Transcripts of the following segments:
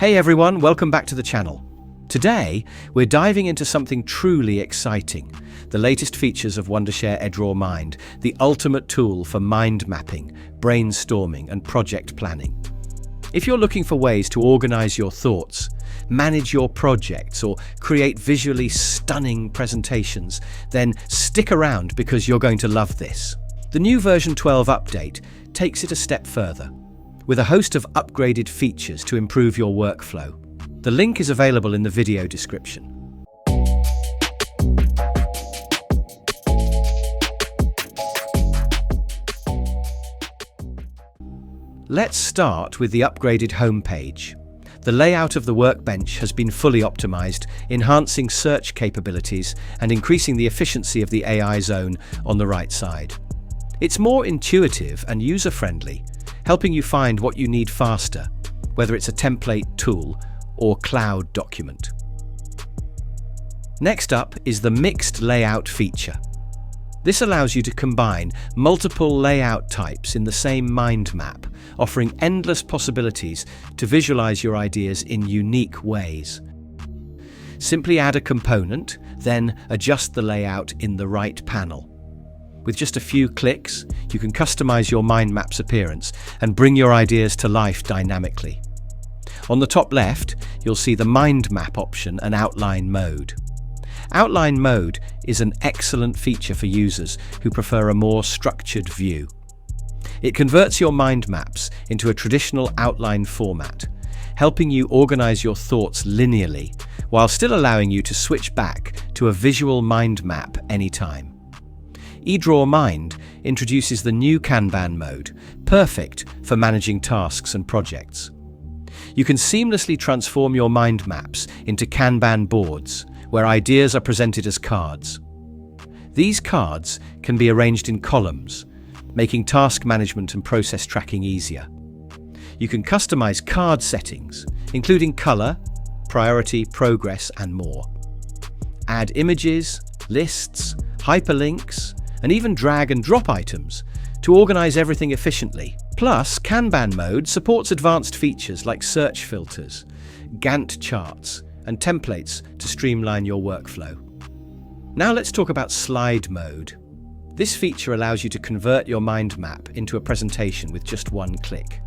Hey everyone, welcome back to the channel. Today, we're diving into something truly exciting, the latest features of Wondershare EdrawMind, the ultimate tool for mind mapping, brainstorming, and project planning. If you're looking for ways to organize your thoughts, manage your projects, or create visually stunning presentations, then stick around because you're going to love this. The new version 12 update takes it a step further, with a host of upgraded features to improve your workflow. The link is available in the video description. Let's start with the upgraded homepage. The layout of the workbench has been fully optimized, enhancing search capabilities and increasing the efficiency of the AI zone on the right side. It's more intuitive and user-friendly, helping you find what you need faster, whether it's a template tool or cloud document. Next up is the mixed layout feature. This allows you to combine multiple layout types in the same mind map, offering endless possibilities to visualize your ideas in unique ways. Simply add a component, then adjust the layout in the right panel. With just a few clicks, you can customize your mind map's appearance and bring your ideas to life dynamically. On the top left, you'll see the mind map option and outline mode. Outline mode is an excellent feature for users who prefer a more structured view. It converts your mind maps into a traditional outline format, helping you organize your thoughts linearly while still allowing you to switch back to a visual mind map anytime. EdrawMind introduces the new CanBan Mode, perfect for managing tasks and projects. You can seamlessly transform your mind maps into CanBan boards, where ideas are presented as cards. These cards can be arranged in columns, making task management and process tracking easier. You can customize card settings, including color, priority, progress, and more. Add images, lists, hyperlinks, and even drag and drop items to organize everything efficiently. Plus, CanBan Mode supports advanced features like search filters, Gantt charts, and templates to streamline your workflow. Now let's talk about slide mode. This feature allows you to convert your mind map into a presentation with just one click.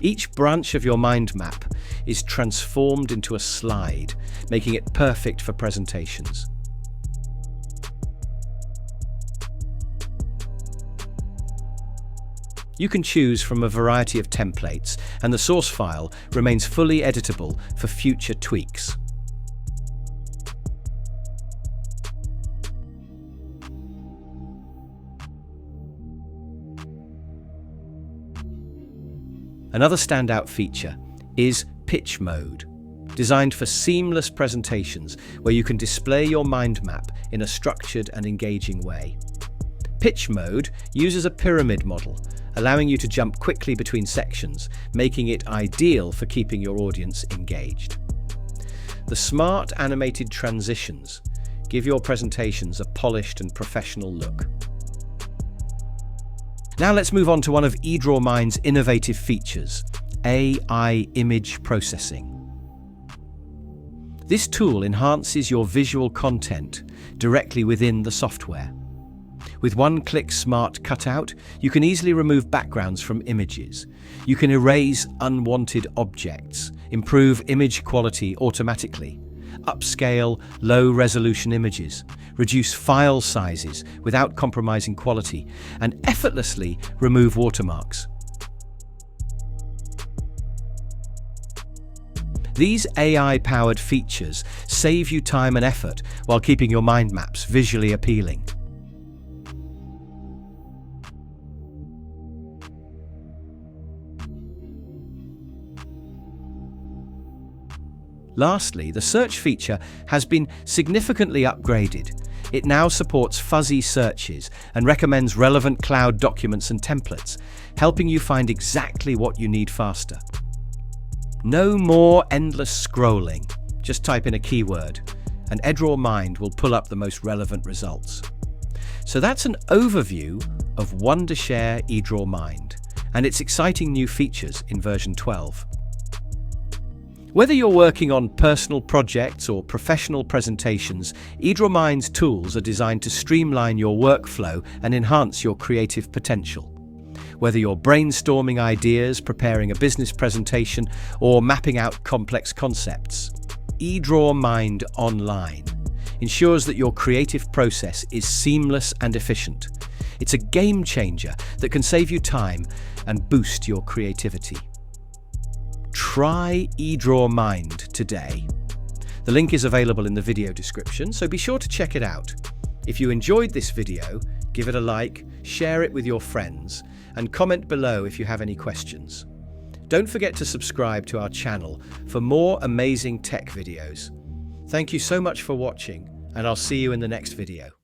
Each branch of your mind map is transformed into a slide, making it perfect for presentations. You can choose from a variety of templates, and the source file remains fully editable for future tweaks. Another standout feature is pitch mode, designed for seamless presentations where you can display your mind map in a structured and engaging way. Pitch mode uses a pyramid model, allowing you to jump quickly between sections, making it ideal for keeping your audience engaged. The smart animated transitions give your presentations a polished and professional look. Now let's move on to one of EdrawMind's innovative features, AI image processing. This tool enhances your visual content directly within the software. With one-click smart cutout, you can easily remove backgrounds from images. You can erase unwanted objects, improve image quality automatically, upscale low-resolution images, reduce file sizes without compromising quality, and effortlessly remove watermarks. These AI-powered features save you time and effort while keeping your mind maps visually appealing. Lastly, the search feature has been significantly upgraded. It now supports fuzzy searches and recommends relevant cloud documents and templates, helping you find exactly what you need faster. No more endless scrolling. Just type in a keyword, and EdrawMind will pull up the most relevant results. So that's an overview of Wondershare EdrawMind and its exciting new features in version 12. Whether you're working on personal projects or professional presentations, EdrawMind's tools are designed to streamline your workflow and enhance your creative potential. Whether you're brainstorming ideas, preparing a business presentation, or mapping out complex concepts, EdrawMind Online ensures that your creative process is seamless and efficient. It's a game changer that can save you time and boost your creativity. Try EdrawMind today. The link is available in the video description, so be sure to check it out. If you enjoyed this video, give it a like, share it with your friends, and comment below if you have any questions. Don't forget to subscribe to our channel for more amazing tech videos. Thank you so much for watching, and I'll see you in the next video.